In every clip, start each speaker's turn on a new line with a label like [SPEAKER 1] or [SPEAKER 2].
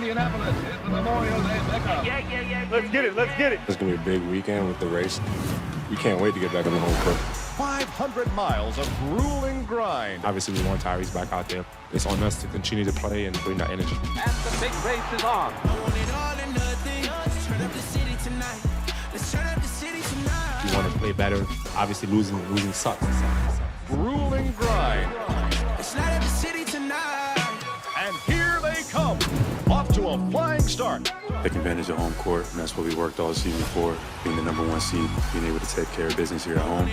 [SPEAKER 1] Indianapolis is the Memorial Day Mecca.
[SPEAKER 2] Yeah. Let's get it. Let's get it.
[SPEAKER 3] It's going to be a big weekend with the race. We can't wait to get back on the home court.
[SPEAKER 4] 500 miles of grueling grind.
[SPEAKER 3] Obviously, we want Tyrese back out there. It's on us to continue to play and bring that energy.
[SPEAKER 1] And the big race is on.
[SPEAKER 3] We want to play better. Obviously, losing sucks.
[SPEAKER 4] Grueling grind. And here they come. Off to a flying start.
[SPEAKER 5] Taking advantage of home court, and that's what we worked all season for, being the #1 seed, being able to take care of business here at home.
[SPEAKER 4] And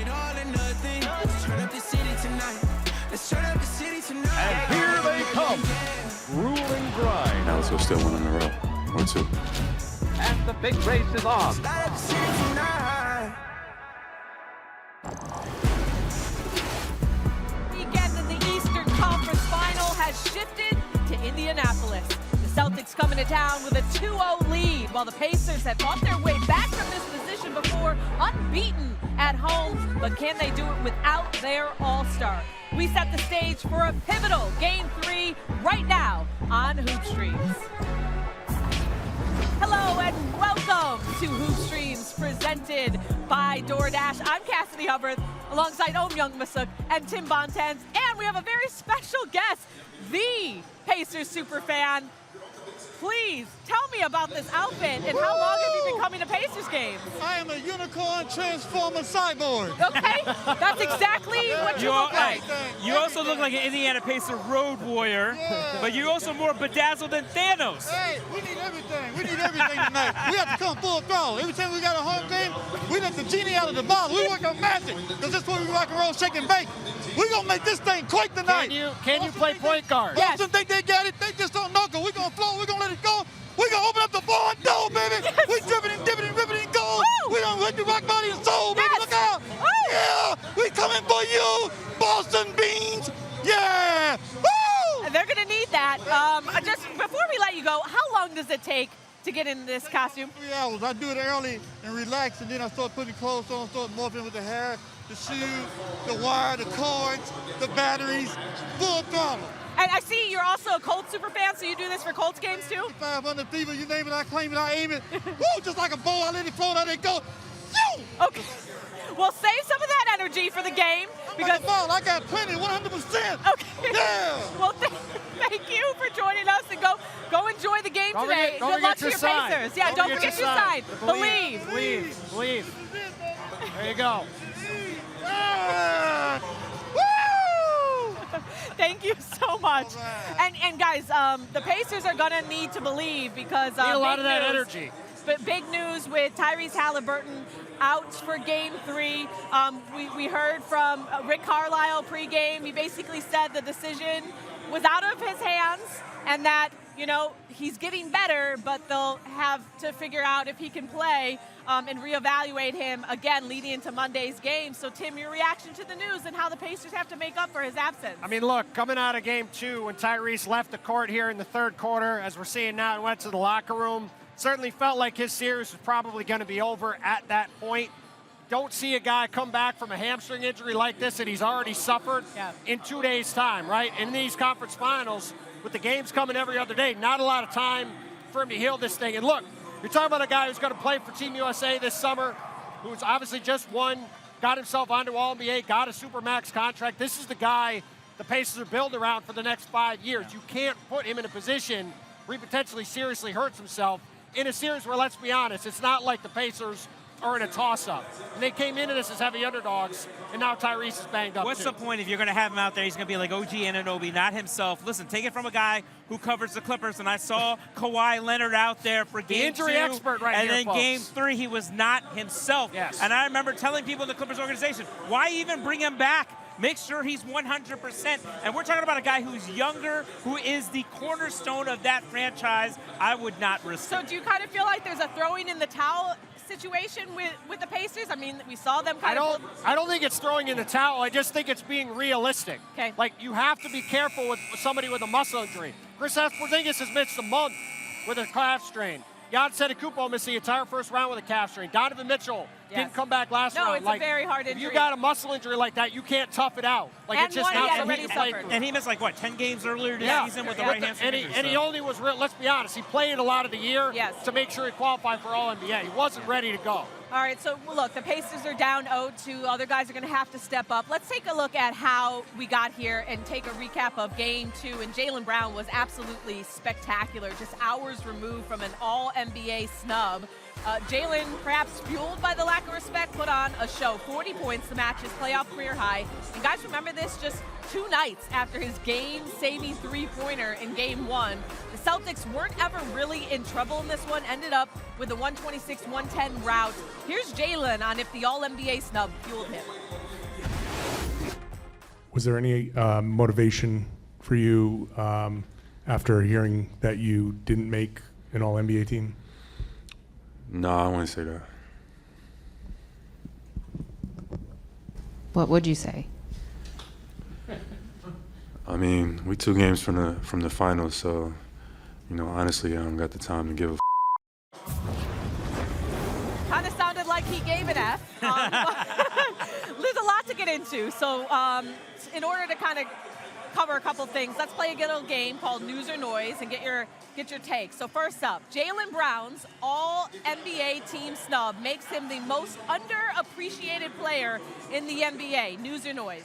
[SPEAKER 4] here they come. Grueling grind.
[SPEAKER 5] Now let's go still one in a row, or two.
[SPEAKER 1] And the big race is on.
[SPEAKER 6] Weekend in the Eastern Conference Final has shifted to Indianapolis. The Celtics coming to town with a 2-0 lead, while the Pacers have fought their way back from this position before, unbeaten at home. But can they do it without their all-star? We set the stage for a pivotal Game 3 right now on Hoopstreams. Hello and welcome to Hoopstreams, presented by DoorDash. I'm Cassidy Hubbarth, alongside Youngmisuk and Tim Bontemps, and we have a very special guest, the Pacers superfan. Please tell me about this outfit and how long have you been coming to Pacers games?
[SPEAKER 7] I am a unicorn transformer cyborg.
[SPEAKER 6] Okay, that's exactly what you look like.
[SPEAKER 8] You also look like an Indiana Pacer road warrior, but you're also more bedazzled than Thanos.
[SPEAKER 7] Hey, we need everything. We need everything tonight. We have to come full throttle. Every time we got a home game, we let the genie out of the bottle. We work on magic, because that's what we rock and roll, shake and bake. We're going to make this thing quake tonight.
[SPEAKER 2] Can you play point guard?
[SPEAKER 6] Yes.
[SPEAKER 7] Boston think they got it. They just don't know, because we're going to flow. We're going to let it go. We're going to open up the barn door, baby.
[SPEAKER 6] Yes.
[SPEAKER 7] We dripping and dipping and ripping and gold.
[SPEAKER 6] Woo.
[SPEAKER 7] We're going to let the rock, body, and soul, baby.
[SPEAKER 6] Yes.
[SPEAKER 7] Look out.
[SPEAKER 6] Woo.
[SPEAKER 7] Yeah, we coming for you, Boston Beans. Yeah. Woo.
[SPEAKER 6] And they're going to need that. Just before we let you go, how long does it take to get in this costume?
[SPEAKER 7] 3 hours. I do it early and relax, and then I start putting clothes on, start morphing with the hair, the shoes, the wire, the cords, the batteries, full throttle.
[SPEAKER 6] And I see you're also a Colts super fan, so you do this for Colts games too?
[SPEAKER 7] 500 fever, you name it, I claim it, I aim it. Woo, just like a bow, I let it float, I let it go. Phew!
[SPEAKER 6] Okay. Well, save some of that energy for the game, because
[SPEAKER 7] Like a ball, I got plenty, 100%.
[SPEAKER 6] okay.
[SPEAKER 7] Yeah.
[SPEAKER 6] Well, thank you for joining us, and go enjoy the game today.
[SPEAKER 2] Don't
[SPEAKER 6] Good luck
[SPEAKER 2] forget
[SPEAKER 6] to
[SPEAKER 2] your
[SPEAKER 6] your
[SPEAKER 2] sign.
[SPEAKER 6] Pacers. Yeah, don't forget your sign. Believe.
[SPEAKER 2] There you go.
[SPEAKER 7] Ah. Woo!
[SPEAKER 6] Thank you so much.
[SPEAKER 7] All
[SPEAKER 6] And guys, the Pacers are gonna need to believe, because
[SPEAKER 2] Need a lot
[SPEAKER 6] big
[SPEAKER 2] of that
[SPEAKER 6] news.
[SPEAKER 2] energy.
[SPEAKER 6] But big news with Tyrese Haliburton out for Game 3. We heard from Rick Carlisle pregame. He basically said the decision was out of his hands, and that, you know, he's getting better, but they'll have to figure out if he can play and reevaluate him again leading into Monday's game. So, Tim, your reaction to the news and how the Pacers have to make up for his absence?
[SPEAKER 2] I mean, look, coming out of Game 2, when Tyrese left the court here in the third quarter, as we're seeing now, and went to the locker room, certainly felt like his series was probably going to be over at that point. Don't see a guy come back from a hamstring injury like this that he's already suffered in 2 days' time, right? In these conference finals, with the games coming every other day, not a lot of time for him to heal this thing. And look, you're talking about a guy who's going to play for Team USA this summer, who's obviously just won, got himself onto All-NBA, got a Supermax contract. This is the guy the Pacers are built around for the next 5 years. You can't put him in a position where he potentially seriously hurts himself in a series where, let's be honest, it's not like the Pacers are in a toss-up. And they came into this as heavy underdogs, and now Tyrese is banged up.
[SPEAKER 8] What's the point if you're going to have him out there? He's going to be like OG Anunoby, not himself. Listen, take it from a guy who covers the Clippers, and I saw Kawhi Leonard out there for Game 2.
[SPEAKER 2] Injury expert right
[SPEAKER 8] and
[SPEAKER 2] here,
[SPEAKER 8] then
[SPEAKER 2] folks.
[SPEAKER 8] Game 3, he was not himself.
[SPEAKER 2] Yes.
[SPEAKER 8] And I remember telling people in the Clippers organization, why even bring him back? Make sure he's 100%. And we're talking about a guy who's younger, who is the cornerstone of that franchise. I would not risk
[SPEAKER 6] So
[SPEAKER 8] it.
[SPEAKER 6] do you kind of feel like there's a throwing in the towel situation with the Pacers? I mean, we saw them kind of...
[SPEAKER 2] I don't think it's throwing in the towel. I just think it's being realistic.
[SPEAKER 6] Okay.
[SPEAKER 2] Like, you have to be careful with somebody with a muscle injury. Kristaps Porzingis has missed a month with a calf strain. Giannis Antetokounmpo missed the entire first round with a calf strain. Donovan Mitchell Didn't come back last round.
[SPEAKER 6] No, it's a very hard injury.
[SPEAKER 2] If you got a muscle injury like that, you can't tough it out. Like,
[SPEAKER 6] And
[SPEAKER 2] it's just
[SPEAKER 6] one he
[SPEAKER 2] not
[SPEAKER 6] had
[SPEAKER 2] something
[SPEAKER 6] already
[SPEAKER 2] you play
[SPEAKER 6] suffered.
[SPEAKER 2] through.
[SPEAKER 8] And he missed, like, what, 10 games earlier this season with the right hand
[SPEAKER 2] and he only was real. Let's be honest. He played a lot of the year to make sure he qualified for All-NBA. He wasn't ready to go.
[SPEAKER 6] All right, so look, the Pacers are down 0-2. Other guys are going to have to step up. Let's take a look at how we got here and take a recap of Game 2. And Jaylen Brown was absolutely spectacular, just hours removed from an All-NBA snub. Jaylen, perhaps fueled by the lack of respect, put on a show. 40 points to match his playoff career high. And guys, remember this, just 2 nights after his game-saving three-pointer in Game 1. The Celtics weren't ever really in trouble in this one, ended up with a 126-110 rout. Here's Jaylen on if the All-NBA snub fueled him.
[SPEAKER 9] Was there any motivation for you after hearing that you didn't make an All-NBA team?
[SPEAKER 5] No, I wouldn't say that.
[SPEAKER 10] What would you say?
[SPEAKER 5] I mean, we 2 games from the finals, so, you know, honestly, I don't got the time to give a
[SPEAKER 6] Kind of sounded like he gave an F. There's a lot to get into. So in order to kind of cover a couple things, let's play a little game called News or Noise and get your take. So first up, Jaylen Brown's All-NBA team snub makes him the most underappreciated player in the NBA. News or noise?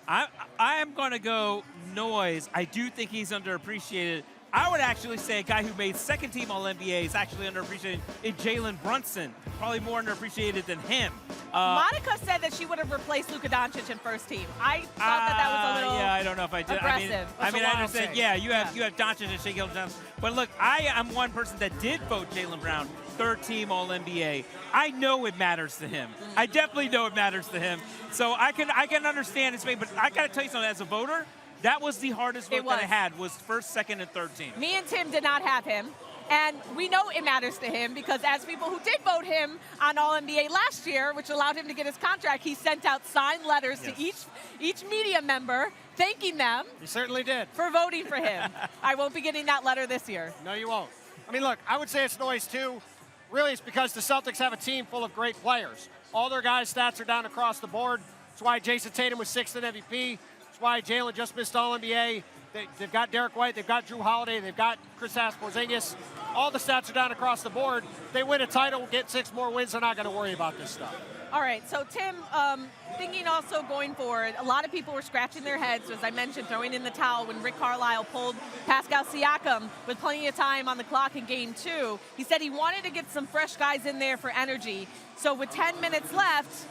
[SPEAKER 8] I am going to go noise. I do think he's underappreciated. I would actually say a guy who made second team All-NBA is actually underappreciated in Jalen Brunson. Probably more underappreciated than him.
[SPEAKER 6] Monica said that she would have replaced Luka Doncic in first team. I thought that was a little
[SPEAKER 8] yeah, I don't know if I did.
[SPEAKER 6] aggressive.
[SPEAKER 8] I mean, I understand. Yeah, you have Doncic and Shea Gilgeous-Alexander. But look, I am one person that did vote Jaylen Brown third team All-NBA. I know it matters to him. I definitely know it matters to him. So I can understand his pain. But I got to tell you something. As a voter, that was the hardest vote that I had, was first, second, and third team.
[SPEAKER 6] Me and Tim did not have him. And we know it matters to him because as people who did vote him on All-NBA last year, which allowed him to get his contract, he sent out signed letters to each media member thanking them.
[SPEAKER 2] He certainly did.
[SPEAKER 6] For voting for him. I won't be getting that letter this year.
[SPEAKER 2] No, you won't. I mean, look, I would say it's noise too. Really, it's because the Celtics have a team full of great players. All their guys' stats are down across the board. That's why Jason Tatum was 6th in MVP. That's why Jaylen just missed All-NBA. They've got Derek White, they've got Drew Holiday, they've got Kristaps Porzingis. All the stats are down across the board. They win a title, get 6 more wins, they're not going to worry about this stuff.
[SPEAKER 6] All right, so Tim, thinking also going forward, a lot of people were scratching their heads, as I mentioned, throwing in the towel when Rick Carlisle pulled Pascal Siakam with plenty of time on the clock in Game 2. He said he wanted to get some fresh guys in there for energy. So with 10 minutes left,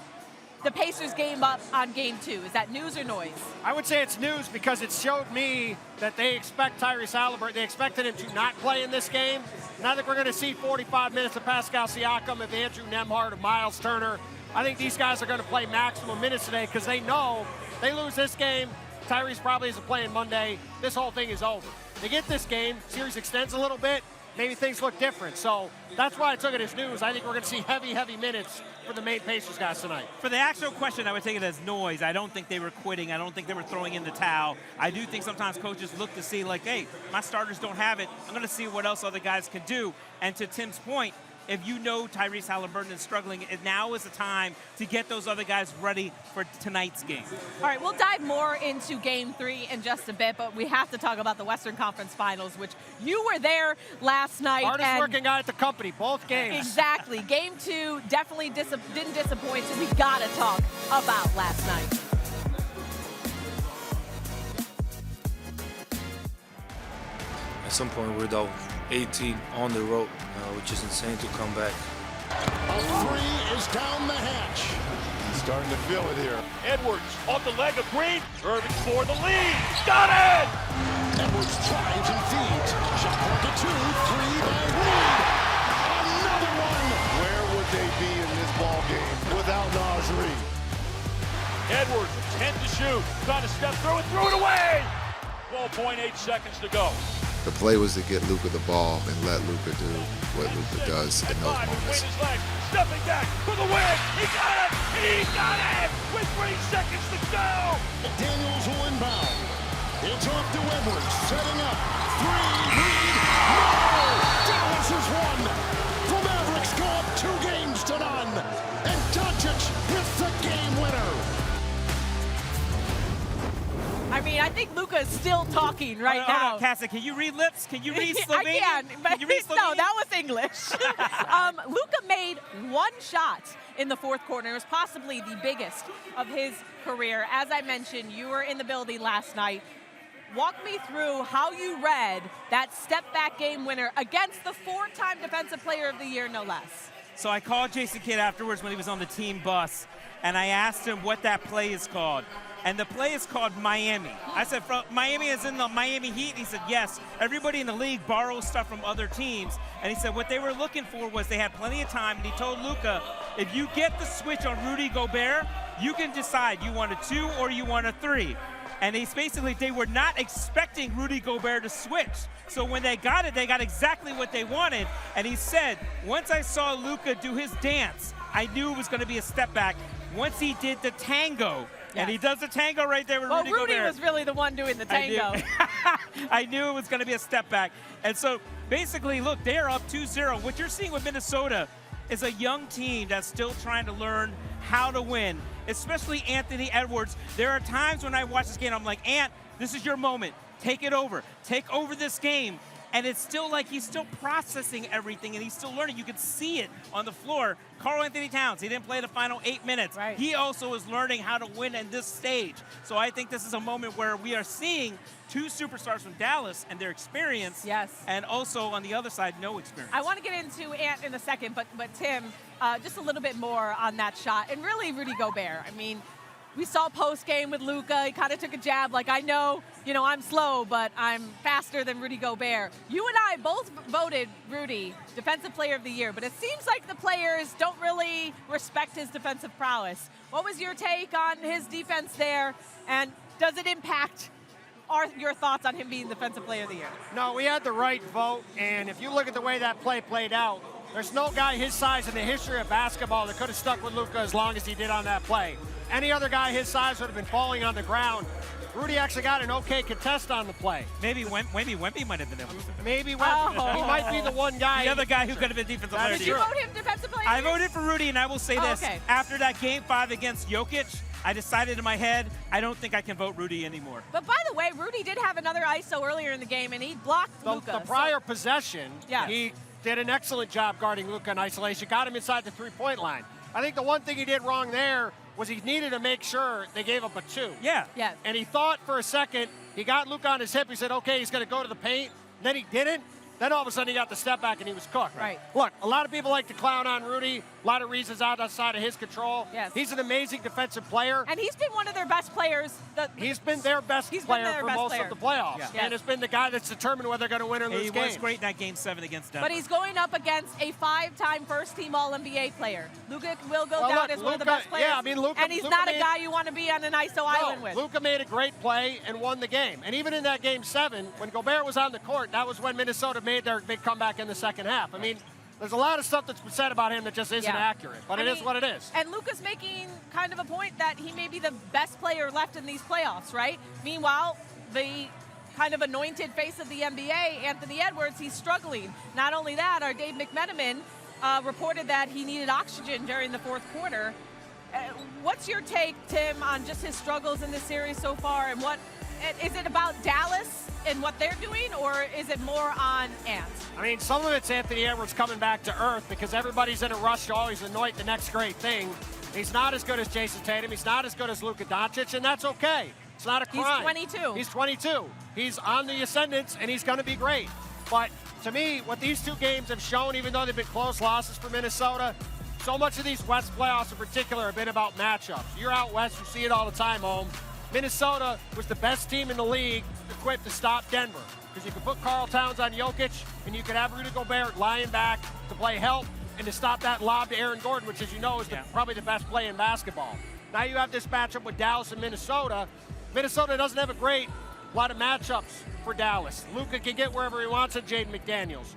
[SPEAKER 6] the Pacers game up on Game 2. Is that news or noise?
[SPEAKER 2] I would say it's news because it showed me that they expect Tyrese Haliburton. They expected him to not play in this game. And I think we're going to see 45 minutes of Pascal Siakam, of Andrew Nembhard, of Miles Turner. I think these guys are going to play maximum minutes today because they know they lose this game. Tyrese probably isn't playing Monday. This whole thing is over. They get this game, series extends a little bit, maybe things look different. So that's why I took it as news. I think we're going to see heavy minutes for the main Pacers guys tonight.
[SPEAKER 8] For the actual question, I would take it as noise. I don't think they were quitting. I don't think they were throwing in the towel. I do think sometimes coaches look to see, like, hey, my starters don't have it. I'm going to see what else other guys can do. And to Tim's point, if you know Tyrese Haliburton is struggling, now is the time to get those other guys ready for tonight's game.
[SPEAKER 6] All right, we'll dive more into Game 3 in just a bit, but we have to talk about the Western Conference Finals, which you were there last night.
[SPEAKER 2] Hardest working guy at the company, both games.
[SPEAKER 6] Exactly. Game 2 definitely didn't disappoint, so we got to talk about last night.
[SPEAKER 11] At some point, we're down 18 on the road, which is insane to come back.
[SPEAKER 4] A three is down the hatch. He's starting to feel it here.
[SPEAKER 1] Edwards off the leg of Green, serving for the lead. Got it!
[SPEAKER 4] Edwards drives and feeds. Shot clock at 2, 3 by Reed. Another one. Where would they be in this ball game without Naz Reid?
[SPEAKER 1] Edwards, 10 to shoot. Trying to step through and threw it away. 12.8 seconds to go.
[SPEAKER 12] The play was to get Luka the ball and let Luka do what Luka does in those moments.
[SPEAKER 1] Stepping back for the win. He got it. He got it with 3 seconds to go.
[SPEAKER 4] Daniels will inbound. It's off to Edwards, setting up. 3, Reed, no! Dallas has won. The Mavericks go up 2 games to none.
[SPEAKER 6] still talking right
[SPEAKER 8] Hold
[SPEAKER 6] now.
[SPEAKER 8] on, Cassidy, can you read lips? Can you read Slovenian?
[SPEAKER 6] I can, but
[SPEAKER 8] Can you read
[SPEAKER 6] no,
[SPEAKER 8] Slovenian?
[SPEAKER 6] that was English. Luka made one shot in the fourth quarter. It was possibly the biggest of his career. As I mentioned, you were in the building last night. Walk me through how you read that step-back game winner against the 4-time Defensive Player of the Year, no less.
[SPEAKER 8] So I called Jason Kidd afterwards when he was on the team bus, and I asked him what that play is called. And the play is called Miami. I said, Miami is in the Miami Heat? And he said, yes. Everybody in the league borrows stuff from other teams. And he said what they were looking for was they had plenty of time. And he told Luka, if you get the switch on Rudy Gobert, you can decide you want a 2 or you want a 3. And he's basically, they were not expecting Rudy Gobert to switch. So when they got it, they got exactly what they wanted. And he said, once I saw Luka do his dance, I knew it was going to be a step back. Once he did the tango, and he does the tango right there with Rudy Gobert.
[SPEAKER 6] Rudy was really the one doing the tango.
[SPEAKER 8] I knew it was going to be a step back. And so basically, look, they're up 2-0. What you're seeing with Minnesota is a young team that's still trying to learn how to win, especially Anthony Edwards. There are times when I watch this game, I'm like, Ant, this is your moment. Take it over. Take over this game. And it's still like he's still processing everything, and he's still learning. You can see it on the floor. Karl Anthony Towns, he didn't play the final 8 minutes.
[SPEAKER 6] Right.
[SPEAKER 8] He also is learning how to win in this stage. So I think this is a moment where we are seeing 2 superstars from Dallas and their experience.
[SPEAKER 6] Yes.
[SPEAKER 8] And also on the other side, no experience.
[SPEAKER 6] I want to get into Ant in a second, but Tim, just a little bit more on that shot. And really, Rudy Gobert. I mean, we saw post-game with Luka. He kind of took a jab, like, I know, I'm slow, but I'm faster than Rudy Gobert. You and I both voted Rudy Defensive Player of the Year, but it seems like the players don't really respect his defensive prowess. What was your take on his defense there, and does it impact your thoughts on him being Defensive Player of the Year?
[SPEAKER 2] No, we had the right vote, and if you look at the way that play played out, there's no guy his size in the history of basketball that could have stuck with Luka as long as he did on that play. Any other guy his size would have been falling on the ground. Rudy actually got an okay contest on the play.
[SPEAKER 8] Maybe Wemby might have been able to.
[SPEAKER 2] Maybe Wemby. He might be the one guy.
[SPEAKER 8] The other guy who could have been Defensive Player of the
[SPEAKER 6] Did you
[SPEAKER 8] Year.
[SPEAKER 6] vote him Defensive Player?
[SPEAKER 8] I voted for Rudy, and I will say this.
[SPEAKER 6] Okay.
[SPEAKER 8] After that Game 5 against Jokic, I decided in my head, I don't think I can vote Rudy anymore.
[SPEAKER 6] But by the way, Rudy did have another ISO earlier in the game, and he blocked Luka.
[SPEAKER 2] The prior possession,
[SPEAKER 6] Yeah.
[SPEAKER 2] he did an excellent job guarding Luka in isolation, got him inside the three-point line. I think the one thing he did wrong there was he needed to make sure they gave up a 2.
[SPEAKER 8] Yeah.
[SPEAKER 6] Yeah.
[SPEAKER 2] And he thought for a second, he got Luka on his hip, he said, okay, he's going to go to the paint. Then he didn't. Then all of a sudden he got the step back and he was cooked.
[SPEAKER 6] Right.
[SPEAKER 2] Look, a lot of people like to clown on Rudy. A lot of reasons outside of his control.
[SPEAKER 6] Yes.
[SPEAKER 2] He's an amazing defensive player.
[SPEAKER 6] And he's been one of their best players.
[SPEAKER 2] He's been their best player for most of the playoffs.
[SPEAKER 6] Yeah.
[SPEAKER 2] And has been the guy that's determined whether they're going to win or lose
[SPEAKER 8] He
[SPEAKER 2] games.
[SPEAKER 8] was great in that Game 7 against Denver.
[SPEAKER 6] But he's going up against a 5-time first-team All-NBA player. Luka will go
[SPEAKER 2] Well,
[SPEAKER 6] down
[SPEAKER 2] look,
[SPEAKER 6] as one of the
[SPEAKER 2] Luka-
[SPEAKER 6] best players.
[SPEAKER 2] yeah, I mean, Luka-
[SPEAKER 6] and he's
[SPEAKER 2] Luka
[SPEAKER 6] not a
[SPEAKER 2] made-
[SPEAKER 6] guy you want to be on an ISO island with.
[SPEAKER 2] Luka made a great play and won the game. And even in that Game 7, when Gobert was on the court, that was when Minnesota made their big comeback in the second half. I mean, there's a lot of stuff that's been said about him that just isn't accurate. But it is what it is.
[SPEAKER 6] And Luka's making kind of a point that he may be the best player left in these playoffs, right? Meanwhile, the kind of anointed face of the NBA, Anthony Edwards, he's struggling. Not only that, our Dave McMenamin reported that he needed oxygen during the fourth quarter. What's your take, Tim, on just his struggles in this series so far? And what is it about Dallas and what they're doing, or is it more on Ant?
[SPEAKER 2] I mean, some of it's Anthony Edwards coming back to earth because everybody's in a rush to always anoint the next great thing. He's not as good as Jason Tatum. He's not as good as Luka Doncic, and that's okay. It's not a crime.
[SPEAKER 6] He's 22.
[SPEAKER 2] He's 22. He's on the ascendance, and he's going to be great. But to me, what these two games have shown, even though they've been close losses for Minnesota, so much of these West playoffs in particular have been about matchups. You're out West, you see it all the time, home. Minnesota was the best team in the league equipped to stop Denver because you could put Karl Towns on Jokic and you could have Rudy Gobert lying back to play help and to stop that lob to Aaron Gordon, which, as you know, is probably the best play in basketball. Now you have this matchup with Dallas and Minnesota. Minnesota doesn't have a lot of matchups for Dallas. Luka can get wherever he wants at Jaden McDaniels.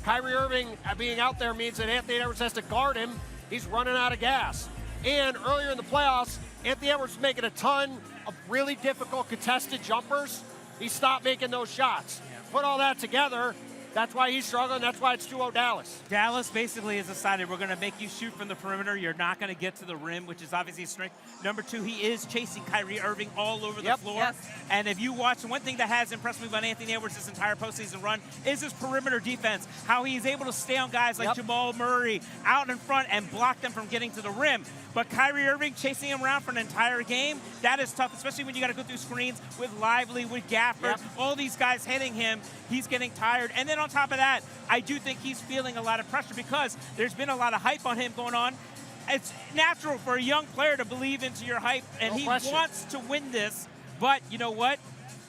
[SPEAKER 2] Kyrie Irving being out there means that Anthony Edwards has to guard him. He's running out of gas. And earlier in the playoffs, Anthony Edwards was making a ton of really difficult contested jumpers. He stopped making those shots. Put all that together, That's why he's struggling. That's why it's 2-0 Dallas.
[SPEAKER 8] Dallas basically has decided we're going to make you shoot from the perimeter. You're not going to get to the rim, which is obviously a strength. Number 2, he is chasing Kyrie Irving all over the floor.
[SPEAKER 6] Yes.
[SPEAKER 8] And if you watch, one thing that has impressed me about Anthony Edwards this entire postseason run is his perimeter defense, how he's able to stay on guys like Jamal Murray out in front and block them from getting to the rim. But Kyrie Irving chasing him around for an entire game, that is tough, especially when you got to go through screens with Lively, with Gafford, all these guys hitting him. He's getting tired. And then on top of that, I do think he's feeling a lot of pressure because there's been a lot of hype on him going on. It's natural for a young player to believe into your hype, and he wants to win this. But you know what?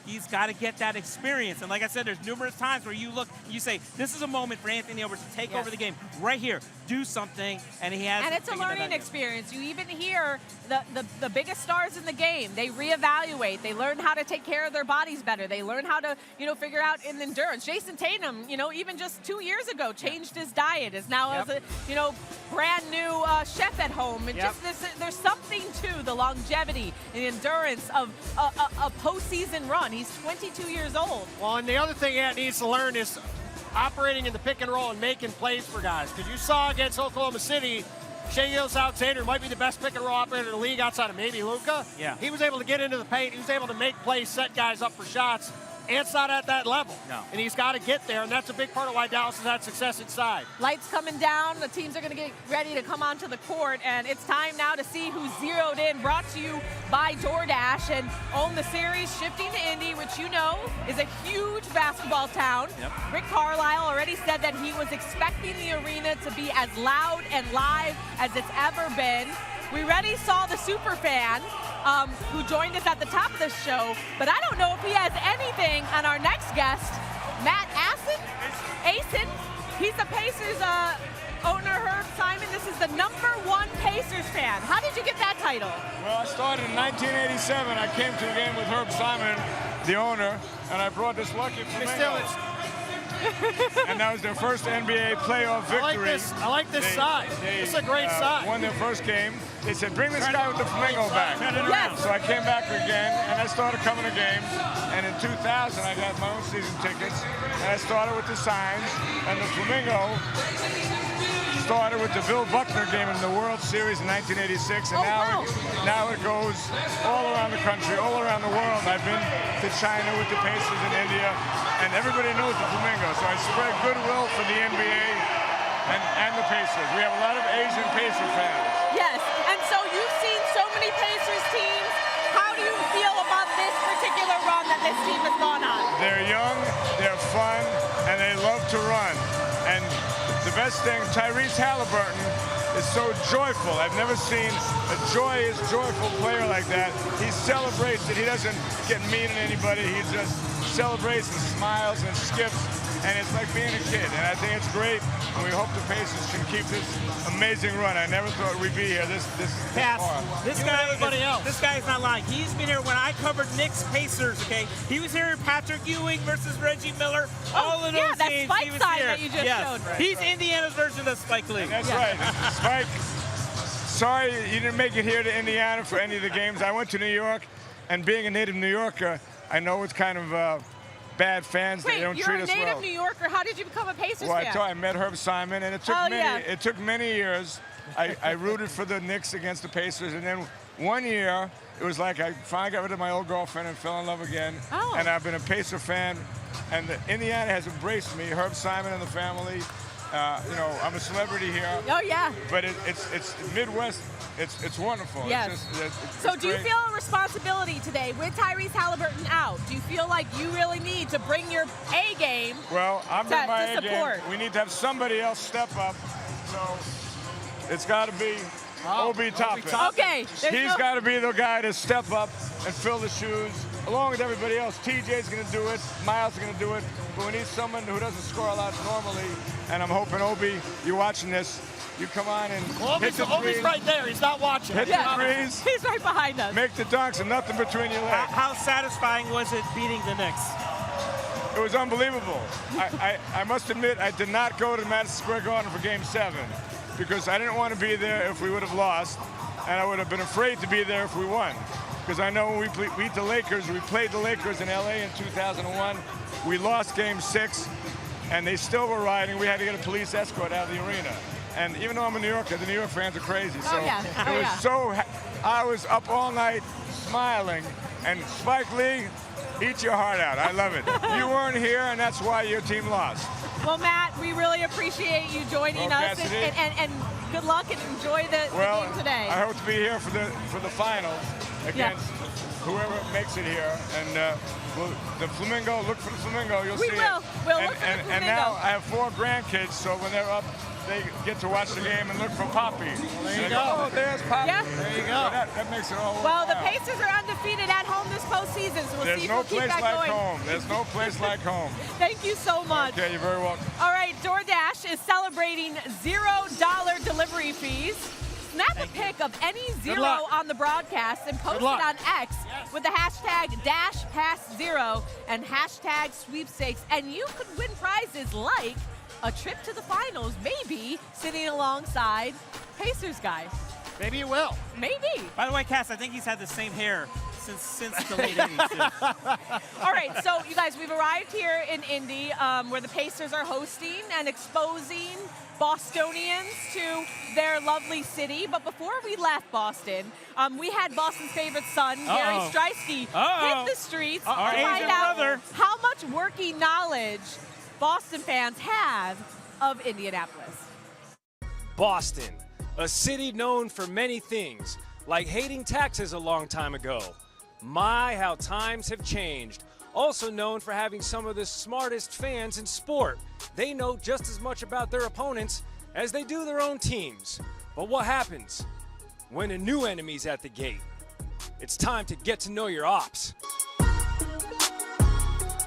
[SPEAKER 8] He's got to get that experience. And like I said, there's numerous times where you look, you say, this is a moment for Anthony Edwards to take over the game right here, do something, and he has.
[SPEAKER 6] And it's a learning experience. You even hear the biggest stars in the game, they reevaluate. They learn how to take care of their bodies better. They learn how to, figure out in endurance. Jason Tatum, even just 2 years ago, changed his diet. Is now as a, brand new chef at home. And just there's something to the longevity and endurance of a postseason run. He's 22 years old.
[SPEAKER 2] Well, and the other thing Ant needs to learn is operating in the pick and roll and making plays for guys. Because you saw against Oklahoma City, Shai Gilgeous-Alexander might be the best pick and roll operator in the league outside of maybe Luka.
[SPEAKER 8] Yeah.
[SPEAKER 2] He was able to get into the paint. He was able to make plays, set guys up for shots. Ant's not at that level.
[SPEAKER 8] No.
[SPEAKER 2] And he's got to get there, and that's a big part of why Dallas has had success inside.
[SPEAKER 6] Lights coming down. The teams are going to get ready to come onto the court, and it's time now to see who's zeroed in. Brought to you by DoorDash, and own the series, shifting to Indy, which is a huge basketball town. Rick Carlisle already said that he was expecting the arena to be as loud and live as it's ever been. We already saw the super fan who joined us at the top of the show, but I don't know if he has anything on our next guest, Matt Asen. He's the Pacers owner, Herb Simon. This is the #1 Pacers fan. How did you get that title?
[SPEAKER 13] Well, I started in 1987. I came to a game with Herb Simon, the owner, and I brought this lucky flamingo. And that was their first NBA playoff victory.
[SPEAKER 2] I like this size. It's a great size.
[SPEAKER 13] Won their first game. They said, bring this guy with the flamingo back.
[SPEAKER 6] Yes.
[SPEAKER 13] So I came back again, and I started coming to games. And in 2000, I got my own season tickets. And I started with the signs. And the flamingo started with the Bill Buckner game in the World Series in 1986. And now it goes all around the country, all around the world. I've been to China with the Pacers in India. And everybody knows the flamingo. So I spread goodwill for the NBA and the Pacers. We have a lot of Asian Pacer fans.
[SPEAKER 6] Yes, and so you've seen so many Pacers teams. How do you feel about this particular run that this team has gone on?
[SPEAKER 13] They're young, they're fun, and they love to run. And the best thing, Tyrese Haliburton is so joyful. I've never seen a joyous, joyful player like that. He celebrates it. He doesn't get mean at anybody. He just celebrates and smiles and skips. And it's like being a kid, and I think it's great, and we hope the Pacers can keep this amazing run. I never thought we'd be here this far.
[SPEAKER 8] This guy is not lying. He's been here when I covered Knicks Pacers, okay? He was here in Patrick Ewing versus Reggie Miller. All of those
[SPEAKER 6] that
[SPEAKER 8] games
[SPEAKER 6] Spike
[SPEAKER 8] he was
[SPEAKER 6] sign
[SPEAKER 8] here.
[SPEAKER 6] that you just showed.
[SPEAKER 8] Right. He's Indiana's version of Spike Lee.
[SPEAKER 13] That's right. Spike, sorry you didn't make it here to Indiana for any of the games. I went to New York, and being a native New Yorker, I know it's kind of bad fans.
[SPEAKER 6] Wait,
[SPEAKER 13] they don't treat us well.
[SPEAKER 6] you're a native New Yorker. How did you become a Pacers fan?
[SPEAKER 13] I met Herb Simon, and it took many years. I rooted for the Knicks against the Pacers, and then one year it was like I finally got rid of my old girlfriend and fell in love again. And I've been a Pacer fan, and Indiana has embraced me. Herb Simon and the family. I'm a celebrity here.
[SPEAKER 6] Oh yeah.
[SPEAKER 13] But it's Midwest. It's wonderful.
[SPEAKER 6] Yes.
[SPEAKER 13] So
[SPEAKER 6] do you feel a responsibility today with Tyrese Haliburton out? Do you feel like you really need to bring your A game?
[SPEAKER 13] Well, I'm in my
[SPEAKER 6] to
[SPEAKER 13] A game. We need to have somebody else step up. So it's got to be Obi Toppin.
[SPEAKER 6] Okay.
[SPEAKER 13] He's got to be the guy to step up and fill the shoes, along with everybody else. TJ's going to do it. Miles is going to do it. But we need someone who doesn't score a lot normally. And I'm hoping, Obi, you're watching this. You come on and hit the threes.
[SPEAKER 2] Obi's right there. He's not watching.
[SPEAKER 13] Hit the threes.
[SPEAKER 6] He's right behind us.
[SPEAKER 13] Make the dunks and nothing between your legs.
[SPEAKER 8] How satisfying was it beating the Knicks?
[SPEAKER 13] It was unbelievable. I must admit, I did not go to Madison Square Garden for Game 7 because I didn't want to be there if we would have lost, and I would have been afraid to be there if we won. Because I know when we beat the Lakers, we played the Lakers in LA in 2001. We lost Game 6. and they still were rioting. We had to get a police escort out of the arena. And even though I'm a New Yorker, the New York fans are crazy. So I was up all night smiling. And Spike Lee, eat your heart out. I love it. You weren't here, and that's why your team lost.
[SPEAKER 6] Well, Matt, we really appreciate you joining us, and good luck and enjoy the game today.
[SPEAKER 13] I hope to be here for the finals against whoever makes it here. And the Flamingo, look for the Flamingo. You'll see it.
[SPEAKER 6] We'll look for the Flamingo.
[SPEAKER 13] And now I have 4 grandkids, so when they're up, they get to watch the game and look for Poppy.
[SPEAKER 2] There you go.
[SPEAKER 13] Oh, there's Poppy.
[SPEAKER 6] Yeah.
[SPEAKER 2] There you go.
[SPEAKER 13] So that makes it all
[SPEAKER 6] Well, the
[SPEAKER 13] worthwhile.
[SPEAKER 6] Pacers are undefeated at home this postseason, so we'll see if we'll keep that going.
[SPEAKER 13] There's no place like home.
[SPEAKER 6] Thank you so much.
[SPEAKER 13] Okay, you're very welcome.
[SPEAKER 6] All right, DoorDash is celebrating $0 delivery fees. Snap a pic of any zero on the broadcast and post it on X with the hashtag #DashPassZero and hashtag sweepstakes, and you could win prizes like a trip to the finals, maybe sitting alongside Pacers guy.
[SPEAKER 2] Maybe you will.
[SPEAKER 6] Maybe.
[SPEAKER 8] By the way, Cass, I think he's had the same hair since the late 80s. Too.
[SPEAKER 6] All right, so you guys, we've arrived here in Indy where the Pacers are hosting and exposing Bostonians to their lovely city. But before we left Boston, we had Boston's favorite son, Gary Streisky, hit the streets to find out how much working knowledge Boston fans have of Indianapolis.
[SPEAKER 14] Boston, a city known for many things, like hating taxes a long time ago. My, how times have changed. Also known for having some of the smartest fans in sport. They know just as much about their opponents as they do their own teams. But what happens when a new enemy's at the gate? It's time to get to know your ops.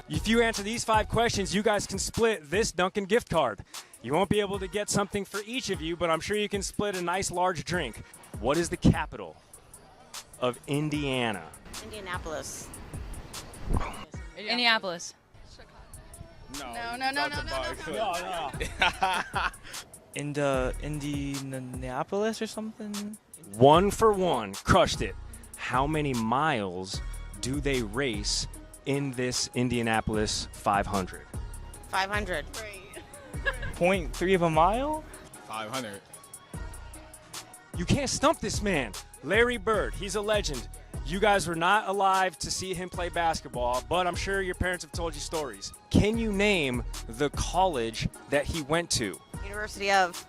[SPEAKER 14] If you answer these 5 questions, you guys can split this Dunkin' gift card. You won't be able to get something for each of you, but I'm sure you can split a nice large drink. What is the capital of Indiana?
[SPEAKER 15] Indianapolis.
[SPEAKER 10] Indianapolis.
[SPEAKER 15] No.
[SPEAKER 16] Indianapolis or something?
[SPEAKER 14] 1 for 1. Crushed it. How many miles do they race in this Indianapolis 500?
[SPEAKER 15] 500.
[SPEAKER 16] 0.3 of a mile?
[SPEAKER 17] 500.
[SPEAKER 14] You can't stump this man. Larry Bird, he's a legend. You guys were not alive to see him play basketball, but I'm sure your parents have told you stories. Can you name the college that he went to?
[SPEAKER 15] University of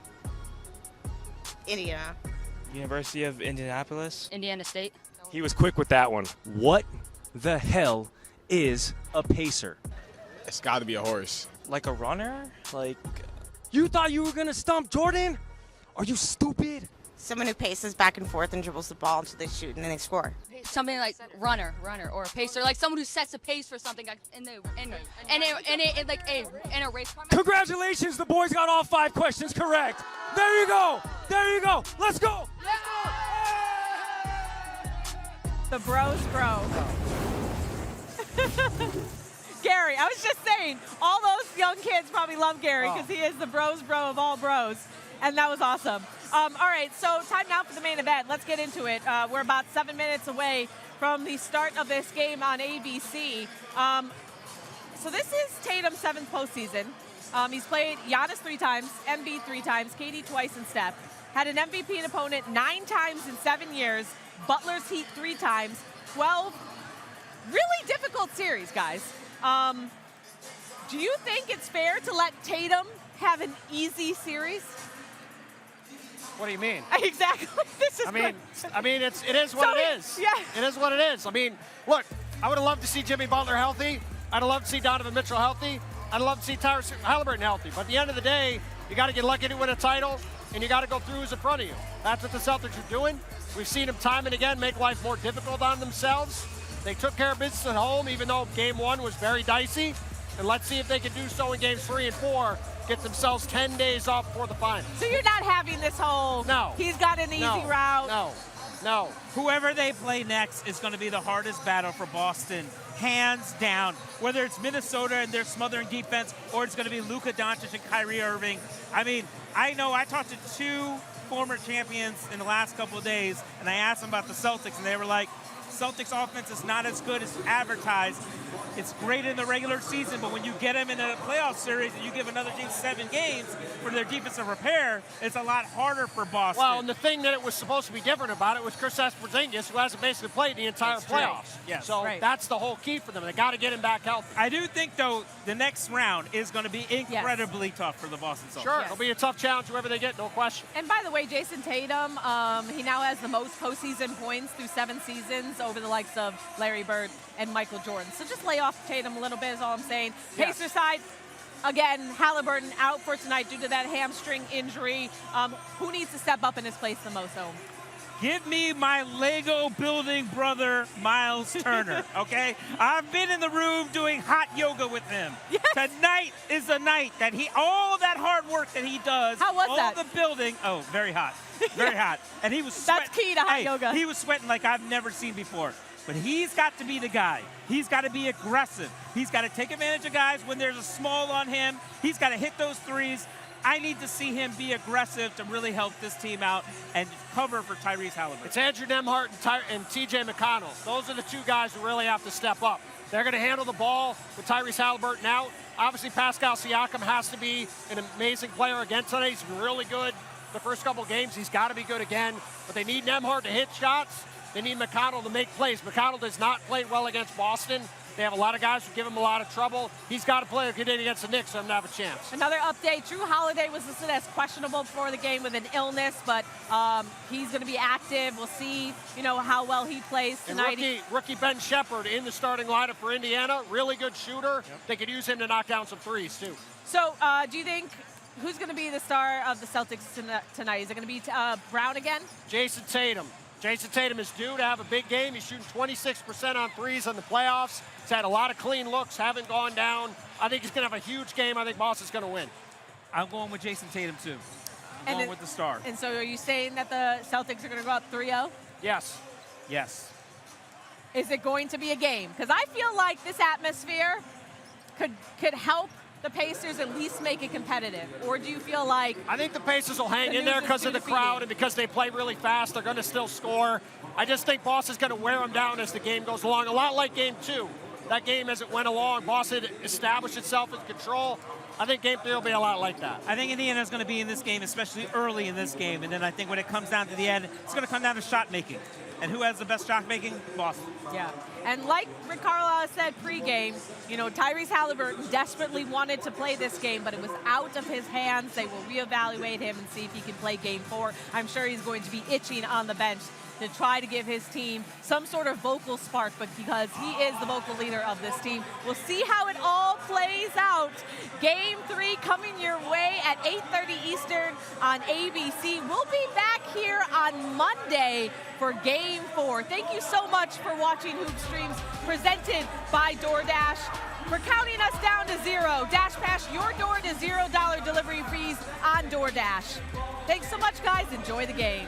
[SPEAKER 15] Indiana.
[SPEAKER 16] University of Indianapolis?
[SPEAKER 10] Indiana State.
[SPEAKER 14] He was quick with that one. What the hell is a pacer?
[SPEAKER 17] It's got to be a horse.
[SPEAKER 16] Like a runner? Like...
[SPEAKER 14] You thought you were going to stump Jordan? Are you stupid?
[SPEAKER 15] Someone who paces back and forth and dribbles the ball until they shoot and then they score.
[SPEAKER 10] Something like runner, or a pacer, like someone who sets a pace for something in a race.
[SPEAKER 14] Congratulations, the boys got all 5 questions correct. There you go. There you go. Let's go.
[SPEAKER 6] The bros bro. Gary, I was just saying, all those young kids probably love Gary because he is the bros bro of all bros. And that was awesome. All right, so time now for the main event. Let's get into it. We're about 7 minutes away from the start of this game on ABC. So this is Tatum's 7th postseason. He's played Giannis 3 times, Embiid 3 times, KD twice, and Steph. Had an MVP opponent 9 times in 7 years. Butler's Heat 3 times. 12 really difficult series, guys. Do you think it's fair to let Tatum have an easy series?
[SPEAKER 2] What do you mean?
[SPEAKER 6] Exactly. This is.
[SPEAKER 2] It is what it is.
[SPEAKER 6] Yeah.
[SPEAKER 2] It is what it is. I mean, look, I would have loved to see Jimmy Butler healthy. I'd have loved to see Donovan Mitchell healthy. I'd love to see Tyrese Haliburton healthy. But at the end of the day, you got to get lucky to win a title, and you got to go through who's in front of you. That's what the Celtics are doing. We've seen them time and again make life more difficult on themselves. They took care of business at home, even though Game 1 was very dicey. And let's see if they can do so in Games 3 and 4. Get themselves 10 days off before the finals.
[SPEAKER 6] So you're not having this whole, he's got an easy route.
[SPEAKER 2] No.
[SPEAKER 8] Whoever they play next is going to be the hardest battle for Boston, hands down. Whether it's Minnesota and their smothering defense, or it's going to be Luka Doncic and Kyrie Irving. I mean, I know I talked to 2 former champions in the last couple of days, and I asked them about the Celtics, and they were like, Celtics offense is not as good as advertised. it's great in the regular season, but when you get them in a playoff series and you give another team 7 games for their defensive repair, it's a lot harder for Boston.
[SPEAKER 2] Well, and the thing that it was supposed to be different about it was Chris Porzingis, who hasn't basically played the entire playoffs.
[SPEAKER 8] Yes.
[SPEAKER 2] So that's the whole key for them. They got to get him back healthy.
[SPEAKER 8] I do think, though, the next round is going to be incredibly tough for the Boston Celtics.
[SPEAKER 2] Sure, it'll be a tough challenge whoever they get, no question.
[SPEAKER 6] And by the way, Jason Tatum, he now has the most postseason points through 7 seasons over the likes of Larry Bird and Michael Jordan. So just lay off Tatum a little bit is all I'm saying. Pacer side, again, Haliburton out for tonight due to that hamstring injury. Who needs to step up in his place the most, Ohm?
[SPEAKER 8] Give me my Lego building brother, Miles Turner, okay? I've been in the room doing hot yoga with him.
[SPEAKER 6] Yes.
[SPEAKER 8] Tonight is the night that all that hard work that he does.
[SPEAKER 6] How was that?
[SPEAKER 8] All the building. Oh, very hot. Very hot. And he was sweating.
[SPEAKER 6] That's key to hot yoga.
[SPEAKER 8] He was sweating like I've never seen before. But he's got to be the guy. He's got to be aggressive. He's got to take advantage of guys when there's a small on him. He's got to hit those threes. I need to see him be aggressive to really help this team out and cover for Tyrese Haliburton.
[SPEAKER 2] It's Andrew Nembhard and TJ McConnell. Those are the 2 guys who really have to step up. They're going to handle the ball with Tyrese Haliburton out. Obviously, Pascal Siakam has to be an amazing player again today. He's been really good the first couple games. He's got to be good again. But they need Nembhard to hit shots. They need McConnell to make plays. McConnell does not play well against Boston. They have a lot of guys who give him a lot of trouble. He's got to play a good day against the Knicks for him to have a chance.
[SPEAKER 6] Another update, Drew Holiday was listed as questionable before the game with an illness, but he's going to be active. We'll see, how well he plays tonight.
[SPEAKER 2] And rookie Ben Shepherd in the starting lineup for Indiana. Really good shooter. Yep. They could use him to knock down some threes, too.
[SPEAKER 6] So do you think, who's going to be the star of the Celtics tonight? Is it going to be Brown again?
[SPEAKER 2] Jason Tatum. Jason Tatum is due to have a big game. He's shooting 26% on threes in the playoffs. He's had a lot of clean looks, haven't gone down. I think he's going to have a huge game. I think Boston's going to win.
[SPEAKER 8] I'm going with Jason Tatum, too. I'm going with the star.
[SPEAKER 6] And so are you saying that the Celtics are going to go up 3-0?
[SPEAKER 2] Yes.
[SPEAKER 8] Yes.
[SPEAKER 6] Is it going to be a game? Because I feel like this atmosphere could help the Pacers at least make it competitive? Or do you feel like...
[SPEAKER 2] I think the Pacers will hang in there because of the crowd and because they play really fast. They're going to still score. I just think Boston's going to wear them down as the game goes along. A lot like Game 2. That game, as it went along, Boston established itself in control. I think Game 3 will be a lot like that.
[SPEAKER 8] I think Indiana's going to be in this game, especially early in this game. And then I think when it comes down to the end, it's going to come down to shot making. And who has the best shot making? Boston.
[SPEAKER 6] Yeah. And like Rick Carlisle said pregame, Tyrese Haliburton desperately wanted to play this game, but it was out of his hands. They will reevaluate him and see if he can play Game 4. I'm sure he's going to be itching on the bench to try to give his team some sort of vocal spark, but because he is the vocal leader of this team. We'll see how it all plays out. Game 3 coming your way at 8:30 Eastern on ABC. We'll be back here on Monday for Game 4. Thank you so much for watching Hoop Streams presented by DoorDash. For counting us down to 0. DashPass your door to $0 delivery fees on DoorDash. Thanks so much, guys. Enjoy the game.